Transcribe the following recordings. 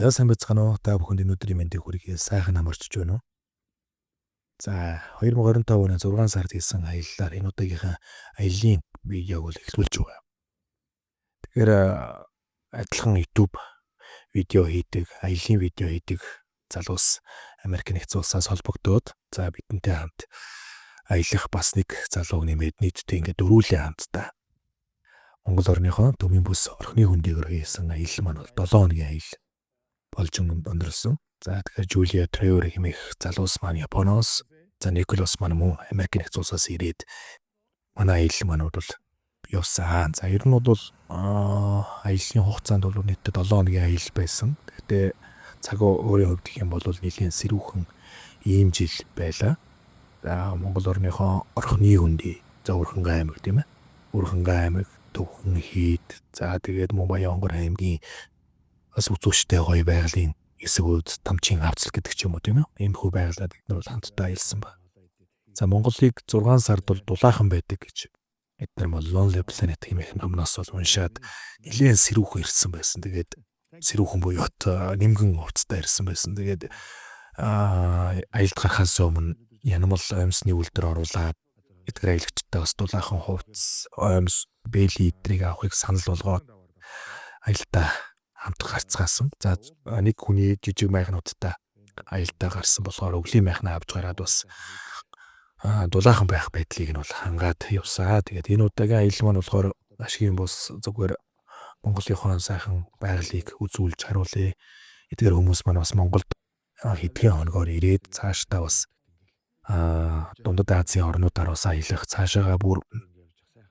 За сайн байцгаана уу? Та бүхэнд өнөөдрийн мэндийг хүргэе. Сайхан амарчж байна уу? За 2025 оны 6 сард хийсэн аяллаар энэ удаагийнхаа аяллаа видеог бол эхлүүлж байгаа. Тэгэхээр адилхан YouTube видео хийдэг, аяллаа видео хийдэг залуус Америк нэгдсэн улсаас холбогдоод за бидэнтэй хамт аялах бас нэг залууг нэмээд нийтдээ ингээд дөрвөлэн хамтдаа Монгол орныхоо төмийн бүс орхны хөндийгөр хийсэн аялал маань бол 7 хоногийн аялал болж өнгөрсөн. За тэгэхээр Жулия Тревор хэмээх залуус маань Японоос, за Николас маань мөн Америк нэгдсэн улсаас ирээд манай аялал маань бол явсан. За ер нь бол аяллаа хугацаанд бол нийтдээ 7 хоногийн аялал байсан. Гэхдээ цаг өөрийн хувьд гэх юм бол нэлийн сэрүүхэн ийм жил байлаа. За Монгол орныхоо орхны хөндий, за Өрхөнгай аймаг тийм ээ. Өрхөнгай аймаг, Төвхөн хийд, за тэгээд Баянгор аймгийн бас үзүүштэй гоё байгалийн эсвүүд тамчин авцал гэдэг ч юм уу тийм ээ. Иймэрхүү байгалаад бид нар бол хамтдаа аялсан ба. За Монголыг 6 сард бол дулаахан байдаг гэж бид нар бол Lonely Planet хэмээх номноос бол уншаад нэлээд сэрүүхэн ирсэн байсан. Тэгээд сэрүүхэн буюу нэмгэн хувцастай ирсэн байсан. Тэгээд аялд гарахаас өмнө янамал амьсны үлдэр оруулаад эдгээр аялагчтай бас дулаахан хувцас, амьс, бэли эдрийг авахыг санал болгоод аялдаа хамт гарцгаасан. За нэг хүний жижиг майхнуудтай аялдаа гарсан болохоор өвлийн майхнаа авч гараад бас дулаахан байх байдлыг нь бол хангаад явсаа. Тэгээд энэ удаагийн аялал маань болохоор ашигын бус зүгээр Монголынхон сайхан байгалыг үзүүлж харуулъя. Эдгээр хүмүүс маань бас Монголд хэдхэн хоногоор ирээд цаашдаа бас Дундад Азийн орнуудаар бас аялах, цаашаага бүр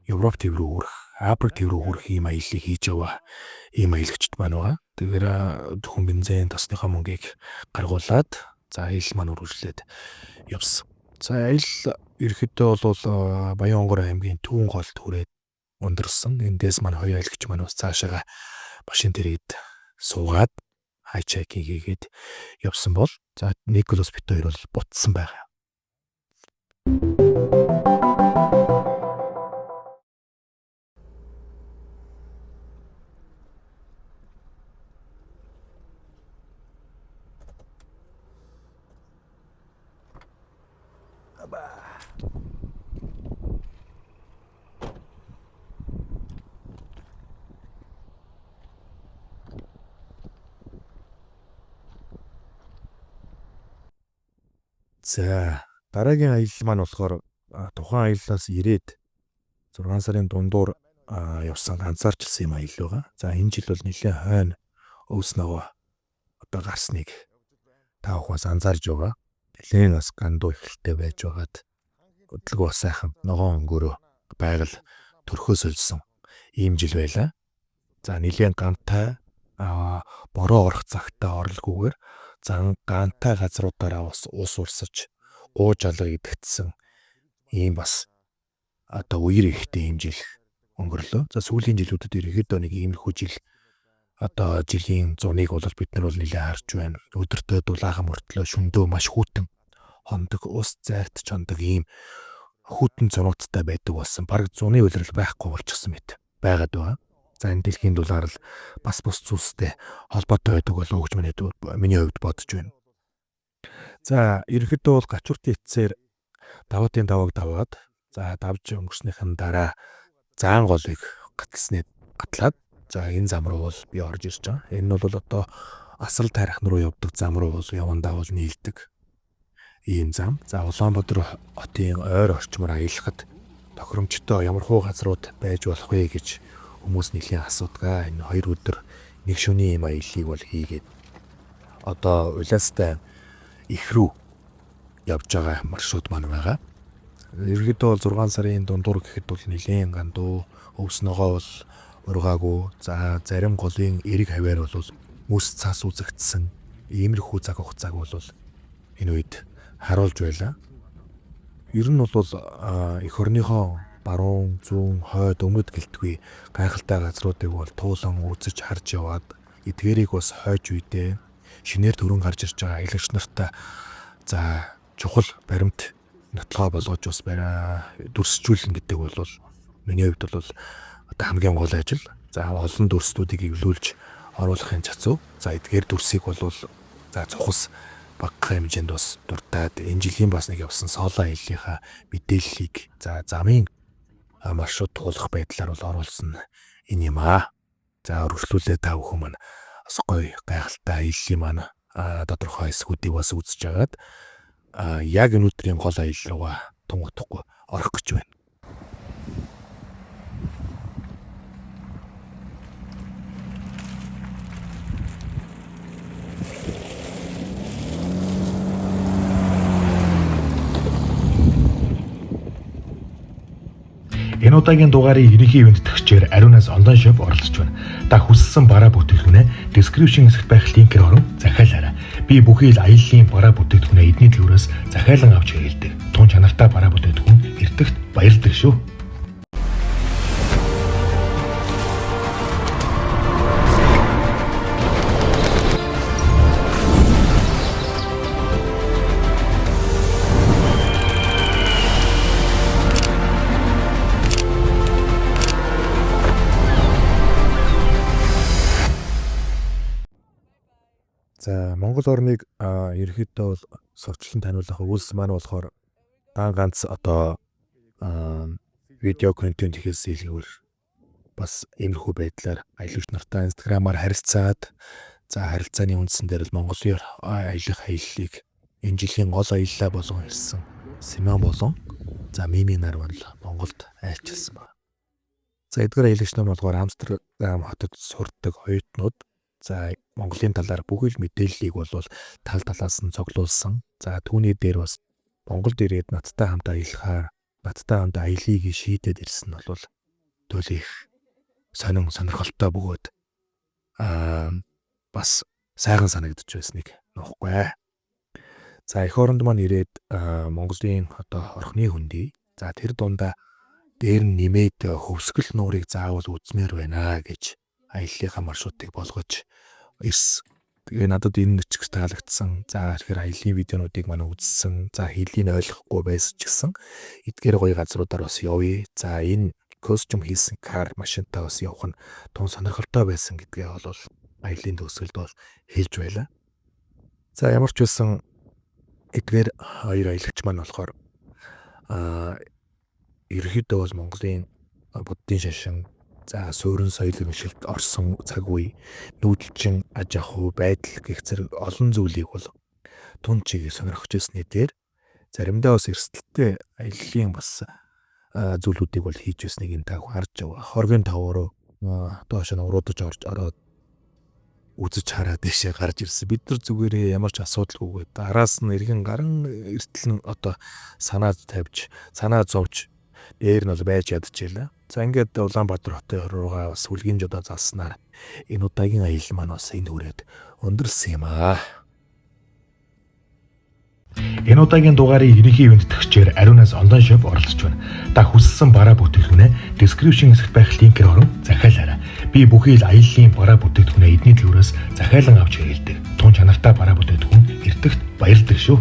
Европ төв рүү хүрэх, Африк төв рүү хүрэх ийм аяллыг хийж яваа ийм аялагчд маань байгаа. Тэгэхээр зөвхөн бензин тосныхоо мөнгийг гаргуулад за аялал маань үргэлжлээд явсан. За аялал ерөөхдөө бол Баянгор аймгийн Түүн голд хүрээд өндөрсөн. Эндээс маань хоёр аялагч маань бас цаашаага машин дээрээд суугаад хайчайкинг хийгээд явсан бол за Николас бит хоёр бол бутсан байгаа. За дараагийн аялал маань болохоор тухайн аяллаас ирээд 6 сарын дундуур явсан ганцаарчилсан юм аялал байгаа. За энэ жил бол нэлээд хойно өвс нөгөө одоо гарсныг та бүхээс анзаарж байгаа. Нэлээд бас гандуу ихтэй байж байгаад хөдөлгөөн бас сайхан ногоон өнгөөрөө байгаль төрхөө сольсон ийм жил байлаа. За нэлээд гантай бороо орох цагтаа орлоггүйгээр зан гантай газруудаараа ус урсаж ууж алга идэгдсэн ийм бас одоо үер ихтэй ийм жил өнгөрлөө. За сүүлийн жилүүдэд ерөөхдөө нэг иймэрхүү жил одоо жилийн зуныг бол бид нар бол нэлээд харж байна. Өдөртөө дулаахан мөртлөө шөндөө маш хүйтэн хондог ус зайрт чондог ийм хүйтэн зунуудтай байдаг болсон. Бараг зуны үйлрэл байхгүй болчихсон мэт байгаад байгаа. За энэ дэлхийн дулаар л бас бус зүйлстэй холбоотой байдаг болов уу гэж миний хувьд бодож байна. За ерөөхдөө бол гачууртын эцсээр даваатын давааг даваад за давж өнгөрснийхэн дараа заан голыг гатлаад за энэ зам руу бол би орж ирж байгаа. Энэ нь бол одоо асал тарих руу явдаг зам руу бол явандаа бол нийлдэг ийм зам. За Улаанбаатар хотын ойр орчмоор аялахад тохиромжтой ямар хуу газрууд байж болох вэ гэж хүмүүс нэлийн асуудгаа. Энэ 2 өдөр нэг шөнийн юм аяллыг бол хийгээд одоо улаастай их рүү явж байгаа маршрут маань байгаа. Ерөөдөө бол 6 сарын дундуур гэхэд бол нэлийн гандуу өвс ногоо бол ургаагүй. За зарим голын эрэг хаваар бол мөс цаас үзэгдсэн иймэрхүү цаг хугацааг бол энэ үед харуулж байлаа. Ер нь бол эх орныхоо баруун, зүүн, хойд, өмнөд гэлтгүй гайхалтай газруудыг бол туулан үзэж харж яваад эдгээрийг бас хойж үйдээ шинээр төрөн гарч ирж байгаа аялагч нартай за чухал баримт нотлогоо болгож бас дүрсжүүлнэ гэдэг бол миний хувьд бол одоо хамгийн гол ажил. За олон дүрслүүдийг эвлүүлж оруулахын цацуу. За эдгээр дүрсийг бол за цухас багах хэмжээнд бас дуртаад энэ жилийн бас нэг явсан соло аяллахаа мэдээллийг за замын маршрут туулах байдлаар бол оруулсан энэ юм аа. За өргөжлүүлээ та бүхэн маань бас гоё гайхалтай аяллаа маань тодорхой хэсгүүдийг бас үзэж агаад яг энэ өдрийн гол аялал руугаа тунгахгүй орох гэж байна. Энэ удаагийн дугаарыг ерөнхий ивент төгсчээр Ариунаас онлайн шоп оролцож байна. Та хүссэн бараа бүтээгдэхүүнээ description хэсэгт байх линкээр орон захиалаарай. Би бүхий л аяллаа бараа бүтээгдэхүүнээ эдний төлбөрөөс захиалан авч хэрэглэдэг. Тун чанартай бараа бүтээгдэхүүн эртэгт баярдаг шүү. За Монгол орныг ерөөхдөө бол совчлон таниулах үйлс маань болохоор ганц одоо видео контент хийхээс илүүр бас иймэрхүү байдлаар аялагч нартай инстаграмаар харилцаад за харилцааны үндсэн дээр л Монголын аялах аяллыг энэ жилийн гол аяллаа болгон ирсэн Симеон болон за Мими нар бол Монголд айлчилсан байна. За эдгээр аялагч нар болохоор Амстердам хотод сурдаг оюутнууд за Монголын талаар бүхэл мэдээллийг бол тал талаас нь цуглуулсан. За түүний дээр бас Монголд ирээд надтай хамт аялахаар надтай хамт аялыг шийдээд ирсэн нь бол төлөөх сонирхолтой бөгөөд бас сайхан санагдаж байсныг нуухгүй. За эх оронд маань ирээд Монголын одоо орхны хөндий за тэр дундаа дээр нь нэмээд хөвсгөл нуурыг заавал үзмээр байна гэж аяллахаа маршрутыг болгож ирсэн. Тэгээ надад энэ ч их таалагдсан. За тэгэхээр аяллаа видеонуудыг манай үзсэн. За хэлийг ойлгохгүй байсан ч гэсэн эдгээр гоё газруудаар бас явъя. За энэ костюм хийсэн кар машинтаа бас явах нь тун сонирхолтой байсан гэдгээ бол аяллаа төгсгөлд бол хэлж байлаа. За ямар ч байсан эдгээр хоёр аялагч маань болохоор ерөөхдөө бол Монголын буддын шашин за суурин соёлын мишэлд орсон цаг үе нүүдэлчин аж ахуй байдал гэх зэрэг олон зүйлийг бол тун чигийг сонирхож ирсний дээр заримдаа бас эрсдэлтэй аяллаа бас зүйлүүдийг бол хийж ирснийг энэ та харж байгаа. Хоргийн тавруу доош нь уруудаж ороод үзэж хараад дэшээ гарч ирсэн. Бид нар зүгээрээ ямар ч асуудалгүйгээр араас нь эргэн гарan эртэл нь одоо санаа зовж дээр нь бол байж ядчихлаа. За ингээд Улаанбаатар хотын руугаа бас үлгийн жодоо залснаар энэ удаагийн аялал маань бас энэ хүрээд өндөрлсөн юм аа. Энэ удаагийн дугаарыг ерөнхий ивент төгсчээр Ариунаас онлайн шоп оролцож байна. Та хүссэн бараа бүтээгдэхүүнээ description хэсэгт байх линкээр орон захиалаарай. Би бүхий л аяллаа бараа бүтээгдэхүүнээ эдний төлбөрөөс захиалан авч хэрэглэдэг. Тун чанартай бараа бүтээгдэхүүн эртэгт баярдаг шүү.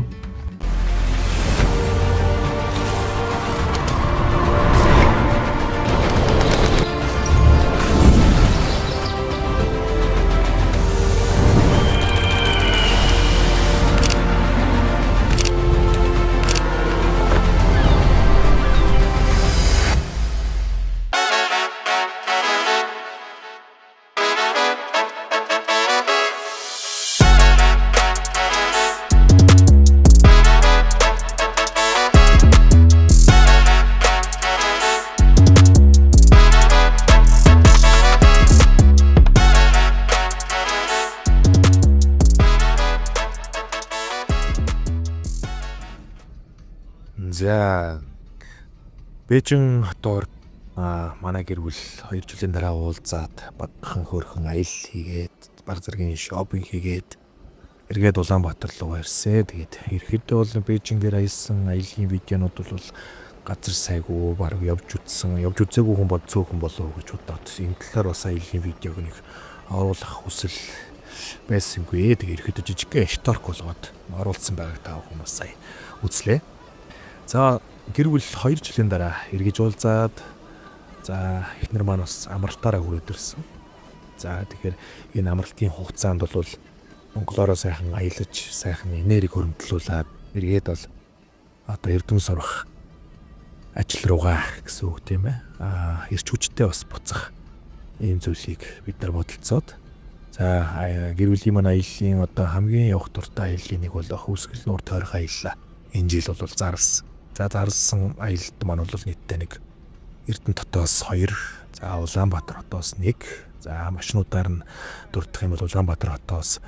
За Бээжин хотоор манай гэр бүл 2 жилийн дараа уулзаад багахан хөөрхөн аялал хийгээд баг зэргийн шопинг хийгээд эргээд Улаанбаатар руу ирсэн. Тэгээд ерөөхдөө бол Бээжин дээр аялсан аяллаа видеонууд бол газар сайгүй баг явж үзээгүй хүн бол цөөхөн болов уу гэж бодоод энэ талаар бас аяллаа видеог нэг оруулах хүсэл байсангүй. Тэгээд ерөөхдөө жижигхэн шторк болгоод оруулсан байгааг та бүхэн бас сая үзлээ. За гэр бүл 2 жилийн дараа эргэж уулзаад за эхнэр маань бас амралтаараа хүрээд ирсэн. За тэгэхээр энэ амралтын хугацаанд бол Монголоор сайхан аялаж, сайхан энерги хөрөмтлүүлээд эргээд бол одоо эрдэм сурах ажил руугаа гэсэн үг тийм ээ. Ирч хүчтэй бас буцах ийм зүйлийг бид нар бодолцоод за гэр бүлийн маань аяллаа одоо хамгийн явах дуртай аяллаа нэг бол Хүсгэл нуур тойрох аяллаа. Энэ жил бол зарласан. За зарласан аялалд маань бол нийтдээ нэг Эрдэнэтотоос 2, за Улаанбаатар хотоос 1, за машинуудаар нь дурдах юм бол Улаанбаатар хотоос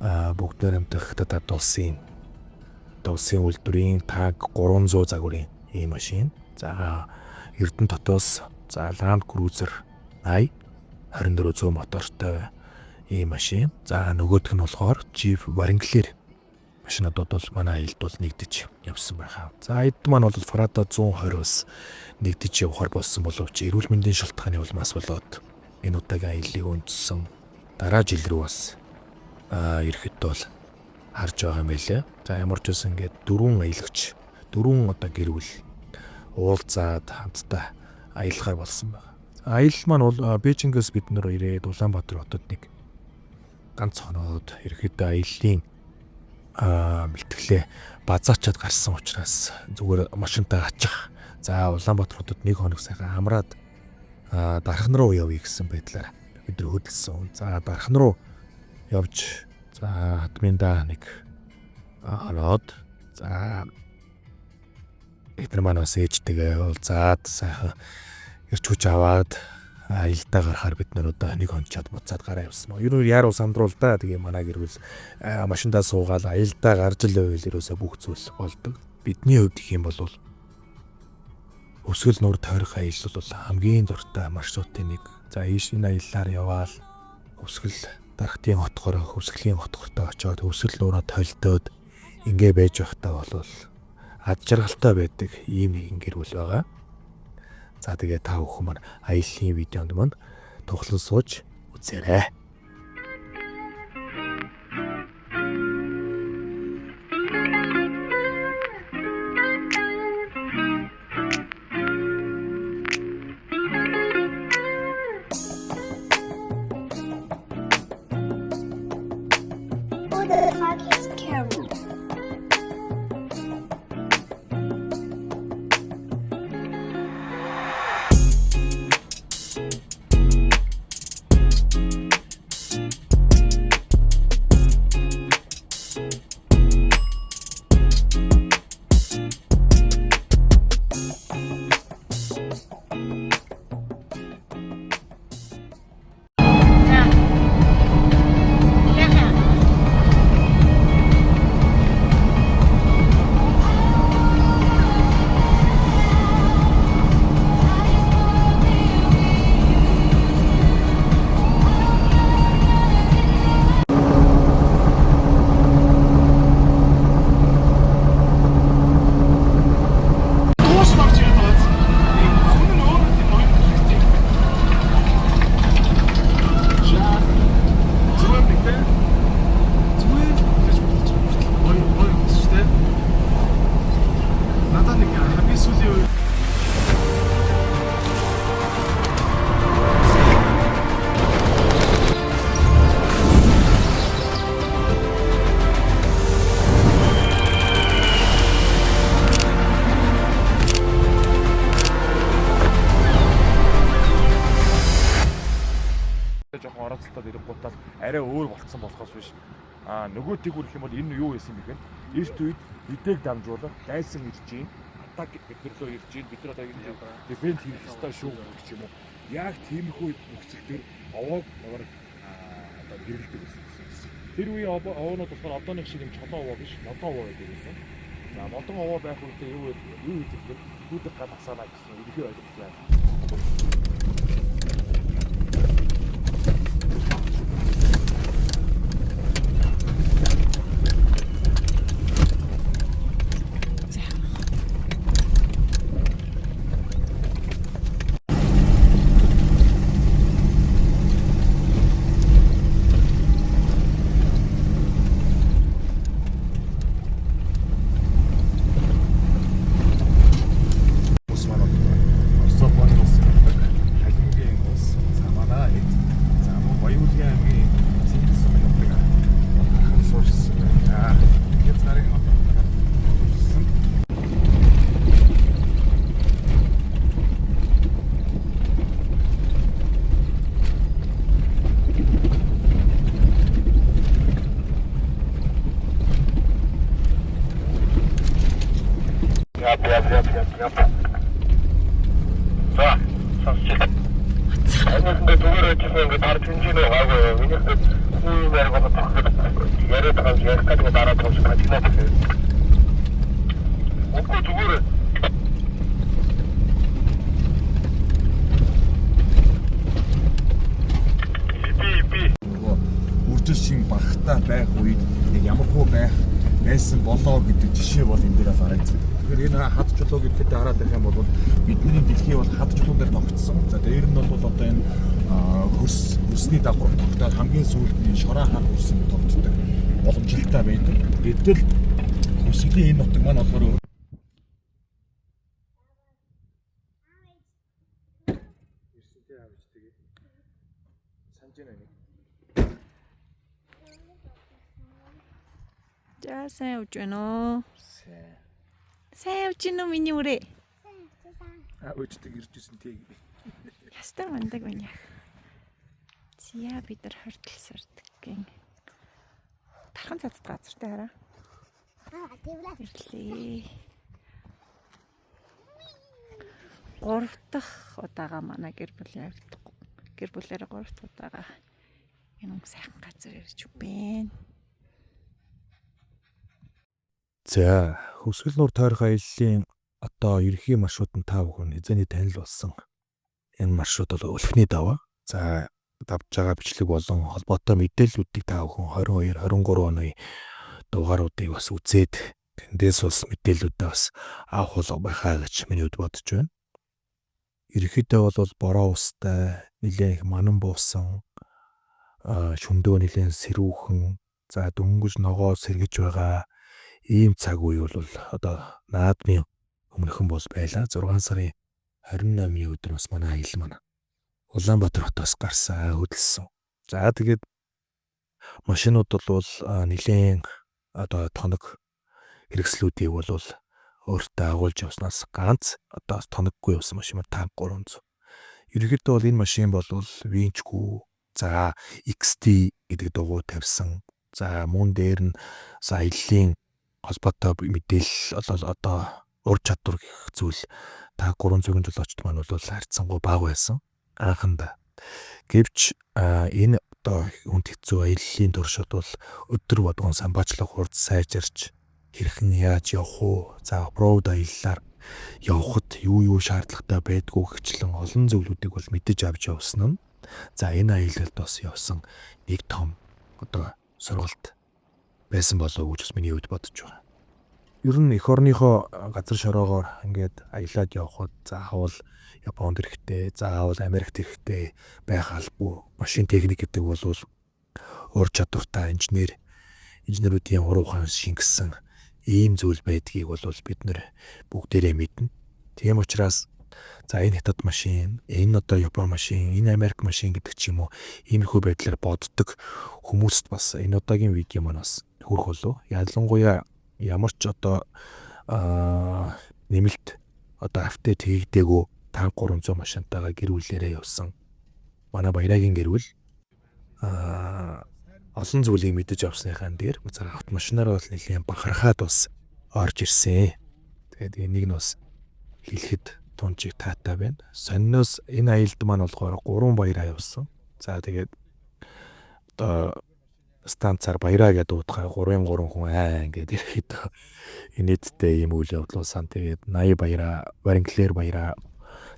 бүгд нэрмдэх татад улсын үйлдвэрийн танк 300 загварын ийм машин. За Эрдэнэтотоос за Land Cruiser 80 2400 мотортой ийм машин. За нөгөөх нь болохоор Jeep Wrangler машинууд бол манай аялалд бол нэгдэж явсан байгаа. За эд маань бол Prado 120-оос нэгдэж явахар болсон боловч эрүүл мэндийн шалтгааны улмаас болоод энэ удаагийн аяллыг үндсэн дараа жил рүү бас ирэхэд бол харж байгаа юм байлээ. За ямар ч үсэн ингээд 4 аялагч 4 одоо гэр бүл уулзаад хамтдаа аялахаар болсон байна. Аялал маань бол Бээжингээс бид нэр ирээд Улаанбаатар хотод нэг ганц хоноод ерөөхдөө аяллаа бэлтгэлээ базаачаад гарсан учраас зүгээр машинтаа ачих. За Улаанбаатар хотод нэг хоног сайхан амраад дархан руу явъя гэсэн байдлаар бид нар хөдөлсөн. За дархан руу явж за админда нэг хоноод за эдгээр маань бас ээжтэйгээ уулзаад сайхан ирч хүч аваад аялдаа гарахаар бид нар одоо нэг хончаад буцаад гараа явсан. Ер нь яаруу сандрул да. Тэгээ манай гэрвэл машиндаа суугаад аялдаа гарч л байвал ерөөсөө бүх зүйл болдог. Бидний хувьд гэх юм бол Өсгөл нуур тойрох аялал бол хамгийн дуртай маршрутын нэг. За ийш энэ аяллаар яваал Өсгөл дархтын хотгоор Өсгөлийн хотгортой очиод Өсгөл нуураа толдоод ингээ байж байхдаа бол ад жаргалтай байдаг ийм нэгэн гэр бүл байгаа. За тэгээ та бүхэн маань аяллаа видеонд манд тоглон сууж үзээрэй. Who the fuck is Carol? жоохон оролцолтод ирэх гутал арай өөр болцсон болохоос биш. Нөгөө тэгүр гэх юм бол энэ юу байсан бэ гэхээр эрт үед бидэг дамжуулах дайсан ирж гин атак гэрлөө ирж гин бид нар одоо ингэ дефенд хийх ёстой шүү гэх юм уу. Яг тиймэрхүү нөхцөл төр овоог ямар одоо гэрэлдэг байсан. Тэр үеийн овоонууд болохоор одооных шиг юм чолоо овоо биш, модон овоо гэдэг байсан. За модон овоо байх үедээ юу хийдэг вэ? Хүүдэг гад асаана гэсэн ерөнхий ойлголт байна. 근데 누구를 치면 바로 중진으로 가고 왜냐면 후임이라고 하면 예를 들어서 여기까지 날아들어서 같이 나가세요. 없고 누구를 이삐 үржилшин багтаа байх үед яг ямар хөө байсан болоо гэдэг жишээ бол энэ дээрээс харагдсан. Тэгэхээр энэ хад чулуу гэхэд хараад байх юм бол бидний дэлхий бол хад чулуун дээр тогтсон. За дээр нь бол одоо энэ хөрсний дагуур тогтоод хамгийн сүүлд нь шороо хаан хөрсөн тогтдог боломжтой байдаг. Гэтэл хөсгөлийн энэ нутаг маань болохоор За сайн явж байна уу? Сайн явж байна уу миний үрээ? өчтөг иржсэн тийм. Ястаа мандаг байна яа. Зя бид нар хортол сардаг гин. Тархан цацд газартай хараа. Ирлээ. 3 дахь удаага манай гэр бүл явдаг. Гэр бүлээрээ 3 дахь удаага энэ сайхан газар ирж байна. За, Хөвсгөл нуур тойрох аяллаа одоо ерөнхий маршрут нь та бүхэн хязгааны танил болсон. Энэ маршрут бол өлхний даваа. За, давж байгаа бичлэг болон холбоотой мэдээллүүдийг та бүхэн 22, 23 оны дугааруудыг бас үзээд тэндээс бас мэдээллүүдээ бас авах болов байхаа гэж миний хувьд бодож байна. Ерөнхийдөө бол бороо устай, нэлээд их манан буусан, шүндөө нэлээд сэрүүхэн, за дөнгөж ногоо сэргэж байгаа ийм цаг үе бол одоо наадмын өмнөхөн бол байлаа. 6 сарын 28-ны өдөр бас манай аялал маань Улаанбаатар хотоос гарсан хөдөлсөн. За тэгээд машинууд бол нэлээд одоо тоног хэрэгслүүдийг бол өөртөө агуулж явснаас ганц одоо тоноггүй явсан машин маань 5-300. Ерөнхийдөө бол энэ машин бол Винчгүй, за XT гэдэг дугуй тавьсан. За мөн дээр нь аяллаа холбоотой мэдээлэл одоо ур чадвар гэх зүйл та 300-ын жолоочд маань бол харьцангуй бага байсан анхандаа. Гэвч энэ одоо хүнд хэцүү аяллаа туршид бол өдөр болгон самбаачлах хурд сайжирч хэрхэн яаж явах уу? За роуд аяллаар явхад юу шаардлагатай байдгүй гэчлэн олон зөвлөдүүдийг бол мэдэж авч явсан нь. За энэ аялалд бас явсан нэг том одоо сургалт байсан болов уу гэж миний хувьд бодож байгаа. Ер нь эх орныхоо газар шороогоор ингээд аялаад явхад заавал Японд хэрэгтэй, заавал Америкт хэрэгтэй байх албагүй. Машин техник гэдэг бол ур чадвартай инженеруудын уруухан шингэсэн ийм зүйл байдгийг бол бид нэр бүгдээрээ мэднэ. Тийм учраас за энэ хятад машин, энэ одоо Япон машин, энэ Америк машин гэдэг ч юм уу иймэрхүү байдлаар боддог хүмүүст бас энэ удаагийн видео маань бас хүрэх болов. Ялангуяа ямар ч одоо нэмэлт одоо апдейт хийгдээгүй 5-300 машинтайгаа гэр бүлээрээ явсан манай баярагийн гэр бүл олон зүйлийг мэдэж авсныхаа дээр автомашинаар бол нэлээд бахархаад бас орж ирсэн. Тэгээд энийг нь бас хэлэхэд тунжиг таатай байна. Сонноос энэ аялалд маань болохоор 3 баяраа явсан. За тэгээд одоо станцаар баяраа гэдэг утгаа 3-3 хүн ингээд ирэхэд инээдтэй юм үйл явдлуусан. Тэгээд 80 баяраа, Варинклер баяраа,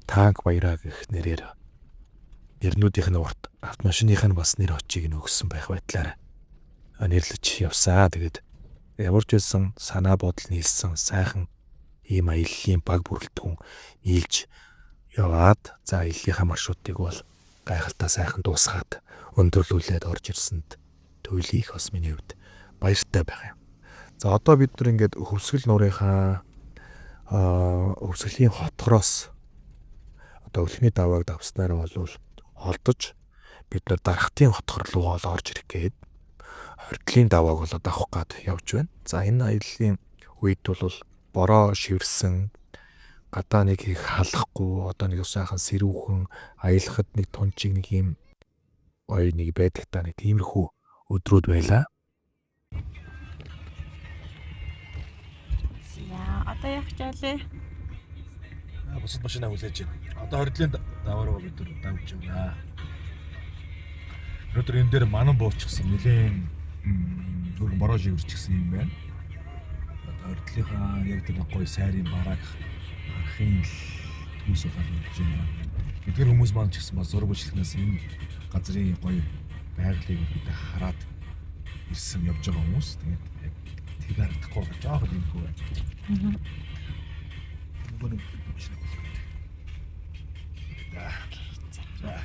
танк баяраа гэх нэрээр нэрнүүдийнх нь урт автомашиных нь бас нэр очийг нь өгсөн байх байдлаар нэрлэж явсаа. Тэгээд ямар ч байсан санаа бодол нийлсэн сайхан ийм аяллаа баг бүрэлдэхүүн нийлж яваад за аяллахаа маршрутыг бол гайхалтай сайхан дуусгаад өндөрлүүлээд орж ирсэнд туйлыг бас миний хувьд баяртай байгаа юм. За одоо бид нар ингээд Хөвсгөл нуурынхаа Хөвсгөлийн хотгороос одоо өлхний давааг давснаар бол холдож бид нар дарахтын хотгор руу орж ирэх гээд хордлын давааг бол давах гад явж байна. За энэ аяллаа үед бол бороо шивэрсэн гадаа нэг их халахгүй одоо нэг сайхан сэрүүхэн аялахад нэг тунчиг нэг юм ой нэг байдагтаа нэг тиймэрхүү өдрүүд байлаа. За одоо явах жаалаа. Бусад машинаа хүлээж байна. Одоо хордлын даваараа бид нар давж байна. Өнөөдөр энэ дээр манан буучсан нэлийн хөргөн борож ивэрчихсэн юм байна. Одоо хордлынхаа яг тэр гоё сайрын бараг арахын төс болоод гэж байна. Эдгээр хүмүүс маань ч гэсэн бас зураг бичлэгнээс энэ газрын гоё байгалыг бид хараад ирсэн явж байгаа хүмүүс. Тэгээд яг тэр харагдахгүй байгаа жоох юм хөө. Нөгөө нэг бичлэг болоод. За.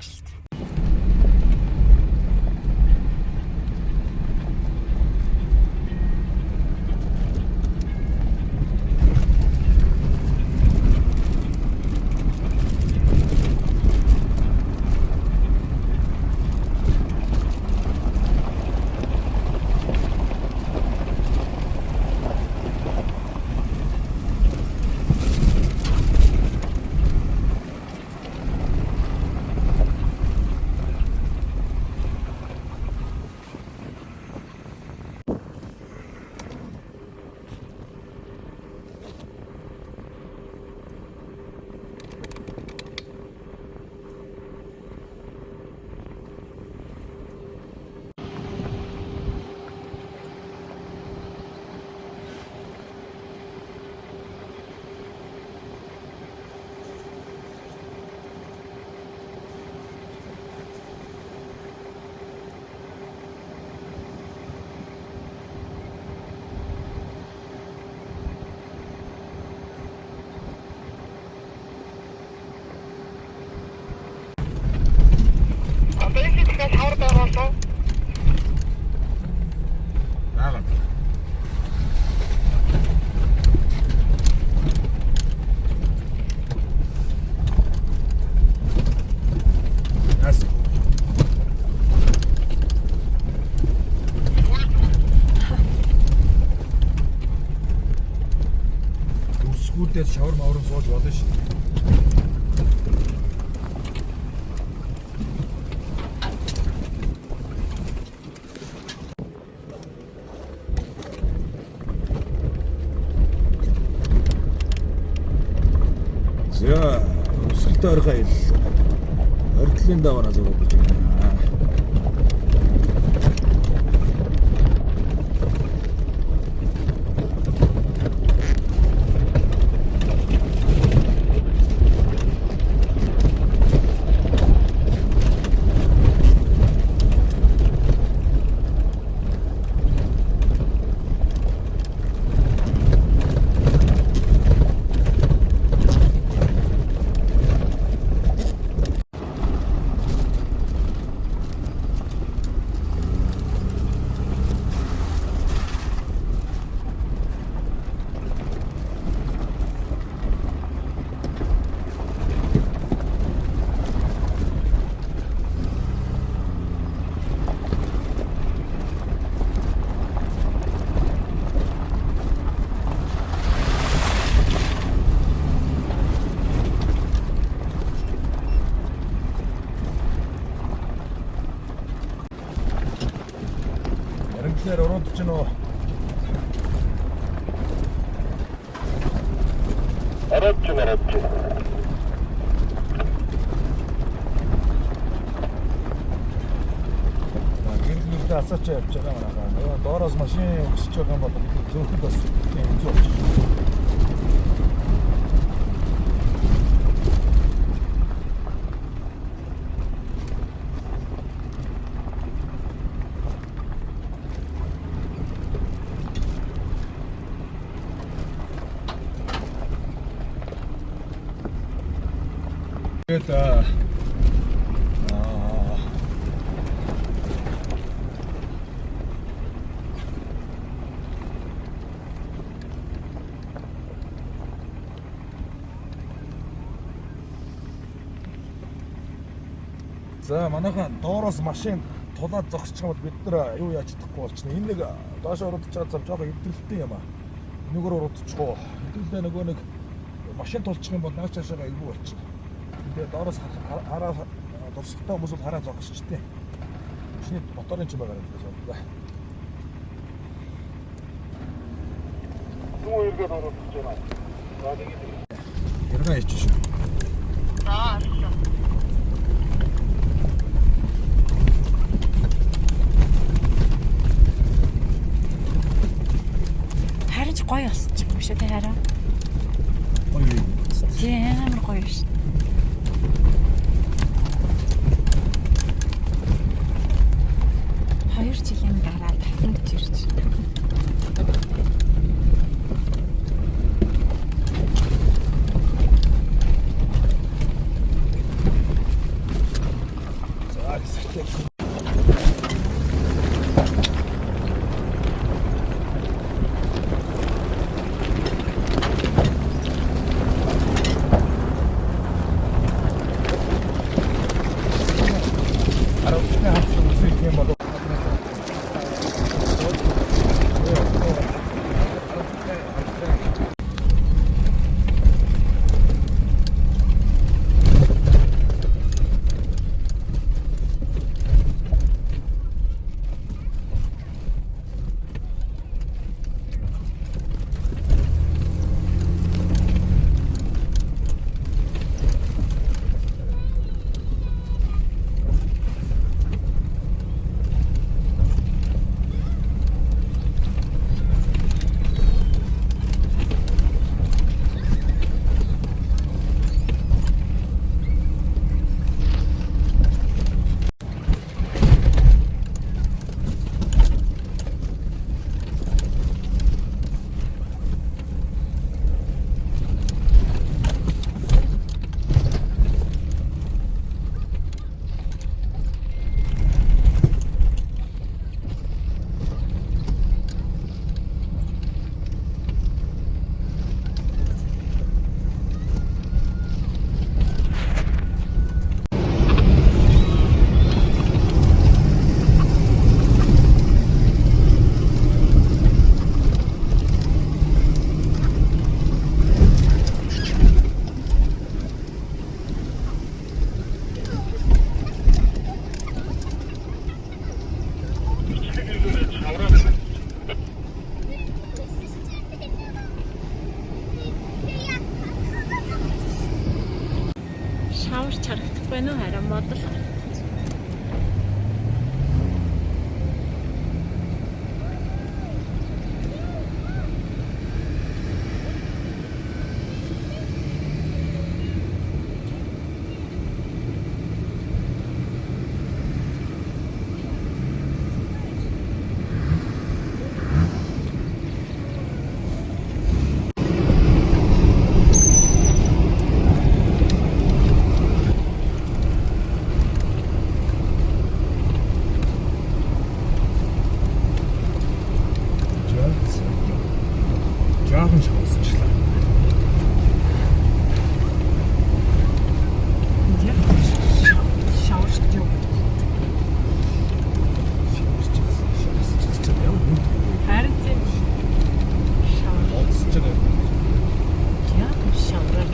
Дүүсгүүдээр шавар маврын сууж болно шүү. За, өсөлтөөр орхоо ил. Ордлын даваараа зураг гэж байна. Ярангчлаар уруудч нь уу? Арабч. Гэрэлтэй асаач явж байгаа манайхаа. Нөгөө доороос машин өсөж байгаа юм бол зөөхөд бас юм зүг болчих. Тэгээд за манайхан доороос машин тулаад зогсчих юм бол бид нар юу яаж чадахгүй болчихно. Энэ нэг доош уруудж байгаа зам жоохон хэвдэлтэй юм аа. Энэгээр уруудчихгүй. Хэдүүлээ нөгөө нэг машин тулчих юм бол наач цаашаа айгүй болчихно. Тэгээд доороос хараа дурсахтай хүмүүс бол хараа зогсчихдээ. Машины моторын ч юм байгаа юм байна. Дүү эргээд уруудж байна. Яргаа яач шүү. Харин ч гоё болсон ч юм шүү те хараа. Гоё. Тийм амар гоё шүү. Хоёр жилийн дараа дахин гэж ирж байна. Шаварч харагдахгүй нөө харин модол. Жаахан шавсчлаа. Шаварч юу? Харин тийм шаварч яа шаврал.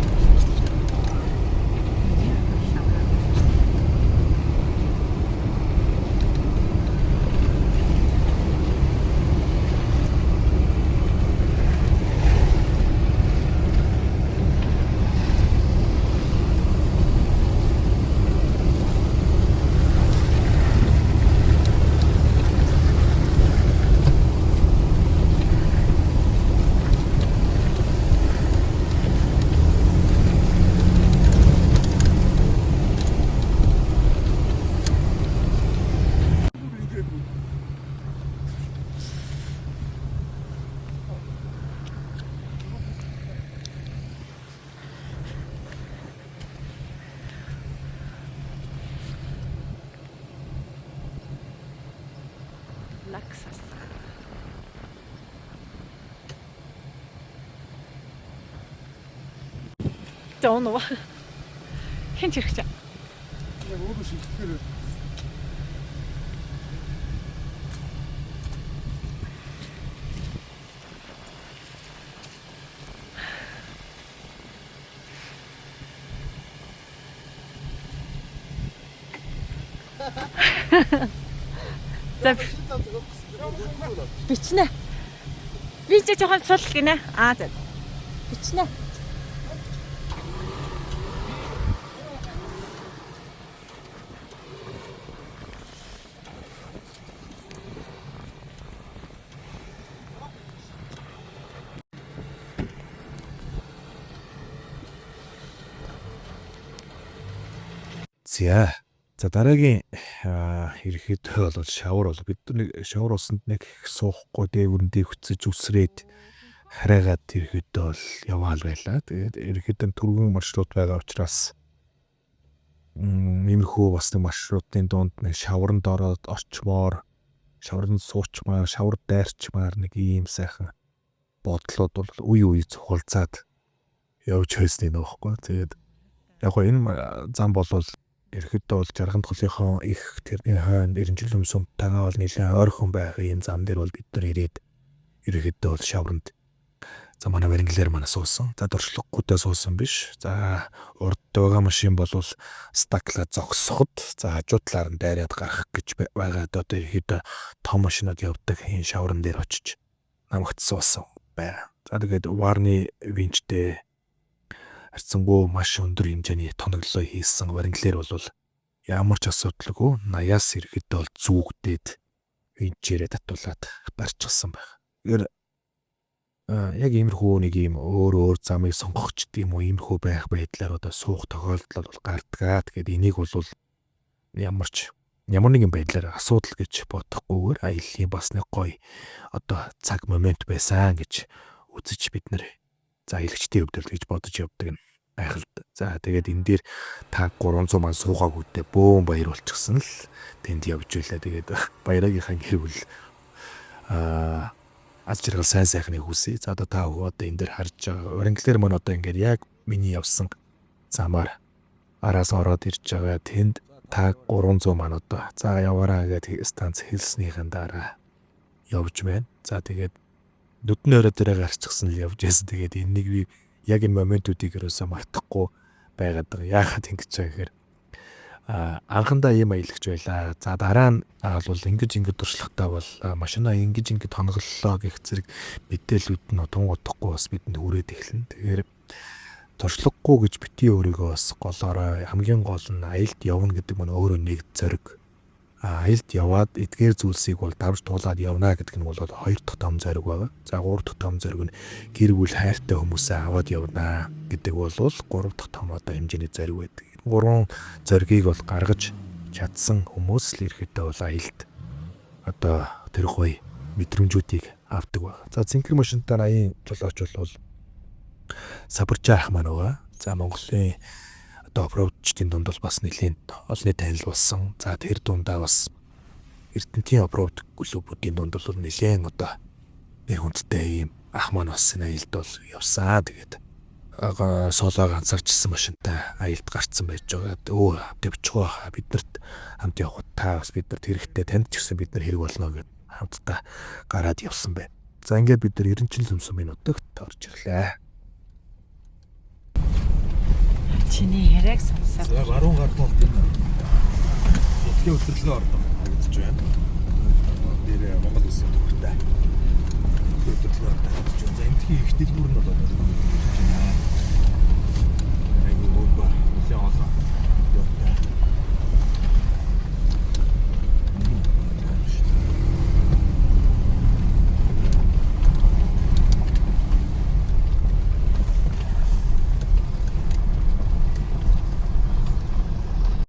Лаксас. Don't know. Хэн ч ирэх чам. Яг өөрөө шилдэхээр За бичнэ. Би ч жоохон сул гинэ. За. Бичнэ. За дараагийн ирэхэд бол шавар бол бид нэг шавар усанд нэг суухгүй дээвэрэндээ хүчиж үсрээд хараагаад ирэхэд бол яваал байлаа. Тэгээд ирэхэд түргэн маршрут байгаа учраас иймэрхүү бас нэг маршрутын дунд нэг шавранд ороод орчмоор шавранд суучмаар шавар дайрчмаар нэг ийм сайхан бодлууд бол үе цухалцаад явж хойсны нөөхгүй. Тэгээд яг гоо энэ зам бол ирэхэд бол жарганд голынхон их тэрний хойно 90 жил өмнө тагаа бол нэлээд ойрхон байх энэ зам дээр бол бид нар ирээд ирэхэд бол шавранд за манай баринглэр манай суусан. За дуршлаггүйдээ суусан биш. За урд байгаа машин бол стакла зогсоход за хажуу талаар нь дайраад гарах гэж байгаад одоо ирэхэд том машинууд явдаг энэ шаврын дээр очиж намагт суусан байна. За тэгээд варны винчтэй харьцангуй маш өндөр хэмжээний тоноглоо хийсэн баринглэр бол ямар ч асуудалгүй 80-аас ирэхэд бол зүгдээд винчээрээ татуулаад барьчихсан байх. Тэгэхээр яг иймэрхүү нэг ийм өөр замыг сонгох ч гэдэм үү иймэрхүү байх байдлаар одоо суух тохиолдол бол гардгаа. Тэгээд энийг бол ямар нэгэн байдлаар асуудал гэж бодохгүйгээр аяллаа бас нэг гоё одоо цаг момент байсан гэж үзэж бид нэр за аялгчдын хувьд л гэж бодож явдаг юм байх л. За тэгээд энэ дээр та 300 ман суугаагүйдээ бөөн баяр болчихсон л тэнд явж байлаа. Тэгээд баяраагийнхаа гэрвэл аз жаргал сайн сайхныг хүсье. За одоо та одоо энэ дээр харж байгаа баринглэр мөн одоо ингээд яг миний явсан замаар араас ороод ирж байгаа тэнд та 300 ман одоо за яваараа гэдэг станц хэлснийхэн дараа явж байна. За тэгээд нүдний өрөө дээрээ гарчихсан л явж яасан. Тэгээд энийг би яг энэ моментуудыг ерөөсөө мартахгүй байгаад байгаа. Яагаад ингэж байгаа гэхээр анхандаа ийм аялагч байлаа. За дараа нь бол ингэж туршлагатай бол машинаа ингэж тоноглолоо гэх зэрэг мэдээлүүд нь тунгуудахгүй бас бидэнд хүрээд эхэлнэ. Тэгэхээр туршлагагүй гэж бити өөрийгөө бас голоорой хамгийн гол нь аялд явна гэдэг нь өөрөө нэг зориг. Аялд яваад эдгээр зүйлсийг бол давж туулаад явна гэдэг нь бол 2 дахь том зориг байгаа. За 3 дахь том зориг нь гэр бүл хайртай хүмүүсээ аваад явна гэдэг бол 3 дахь том одоо хэмжээний зориг байдаг. 3 зоригийг бол гаргаж чадсан хүмүүс л ирэхдээ бол аялд одоо тэр гоё мэдрэмжүүдийг авдаг байна. За цэнхэр машинтай 80 жолооч бол сабаржаа ах маань байгаа. За Монголын одоо офроудчдын дунд бас нэлийн олонний танил болсон. За тэр дундаа бас Эрдэнэтийн офроуд клубүүдийн дунд бол нэлийн одоо нэг хүндтэй ийм ах маань бас энэ аялд бол явсан. Тэгээд солоо ганцаарчсан машинтай аялд гарцсан байж байгаа. Өө авчихгүй биднэрт хамт явах та бас биднэрт хэрэгтэй танд ч гэсэн бид нар хэрэг болно гэд хамтдаа гараад явсан байна. За ингээд бид нар 90 жил өмнө минутад орж ирлээ. Чиний яриаг сонсоо. За баруун гарт бол тийм эдгээр өдөрлөгөө ордог гэж байна. Нэр Монгол улсын төвтэй. Өдөрлөгөө ордог гэж байна. За энэхий их дэлгүүр нь болоод айгуу гоо нэлээд олон явтай.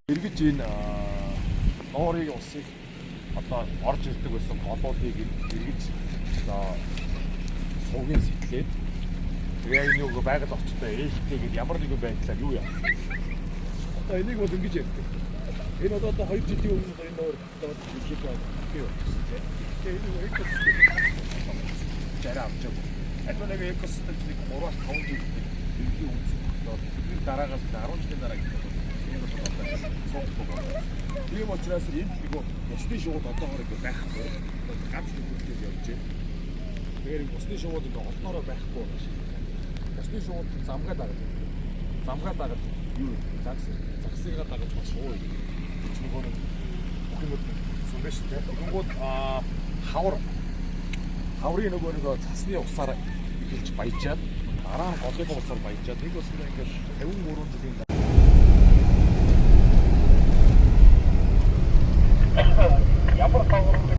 Эргэж энэ Нуурын усыг одоо орж ирдэг байсан голуудыг эргэж суугийн сэтлээд тэгээ энэ юу байгаль орчтой ээлжтэйгээд ямар нэгэн байдлаар юу яа. Одоо энийг бол ингэж ярьдаг. Энэ одоо 2 жилийн өмнө энэ нуур доод жижиг байна. Тэгээ энэ экосистем жараа авч байгаа. Адилхан нэг экосистем нэг 3-5 жил иргэний үндэс болоод дараагаас 10 жилийн дараа гэх юм. Тийм учраас энэ нэг усны шууд одоогоор ингэ байхгүй. Ганц нэг үгээр явж байна. Тэгэхээр усны шууд ингэ олноороо байхгүй байна шиг. Усны шууд замгаа дагаж. Замгаа дагаж юу загсыг дагаж бас шуу. Чигүүр бүх юм сүмбэш тийм. Тэгэнгүүт хаврын нөгөө нэг цасны усаар эхэлж баяжаад дараа нь голын усаар баяжаад нэг усны ингэ 53 жилийн ямар тавар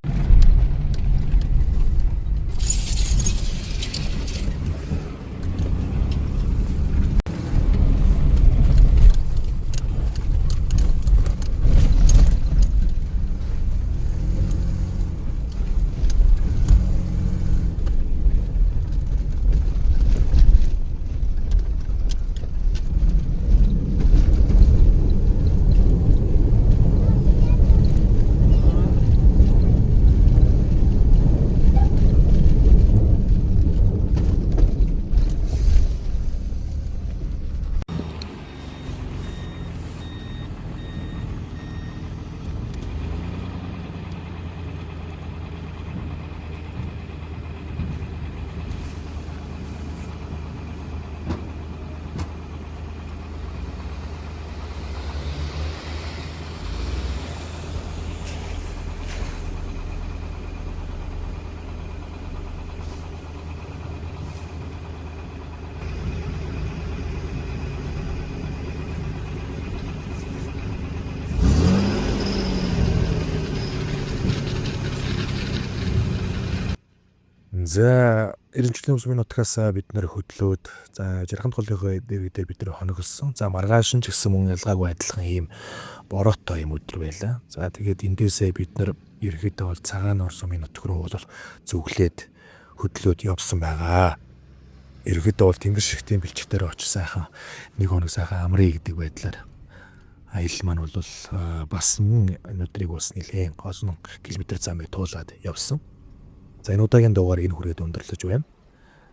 За эренчлийн ус минутахаас бид нэр хөдлөөд за жаргамт голынхоо дээр бид нэр хоногсон. За маргааш нь ч гэсэн мөн ялгаагүй адилхан ийм бороотой юм өдөр байлаа. За тэгээд эндээсээ бид нэр ерөөхдөө бол цагаан орсон минут руу бол зүглээд хөдлөөд явсан байгаа. Ерөөхдөө бол тэнгэр шигтийн бэлчгтэр очиж сайхан 1 хоног сайхан амрыг гэдэг байдлаар аялал маань бол бас мөн өнөөдрийг бас нэлээд олон километр замыг туулаад явсан. За энэ удаагийн дугаар энэ хүрээд өндөрлөж байна.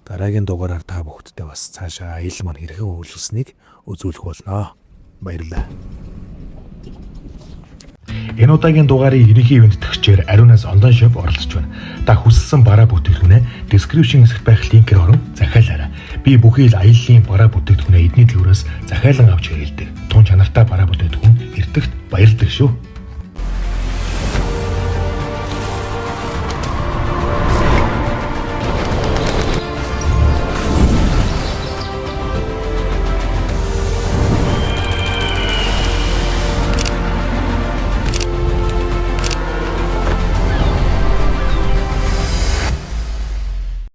Дараагийн дугаараар та бүхэдтэй бас цаашаа аялал маань хэрхэн үйлчлэснийг үзүүлэх болно. Баярлалаа. Энэ удаагийн дугаарын ерөнхий ивент төгсчээр Ариунаас онлайн шоп оролцож байна. Та хүссэн бараа бүтээгдэхүүнээ description хэсэгт байх линкээр орон захиалаарай. Би бүхий л аяллаа бараа бүтээгдэхүүнээ эдний төлбөрөөс захиалан авч хэрэгэлдэг. Тун чанартай бараа бүтээгдэхүүн эртэгт баярдаг шүү.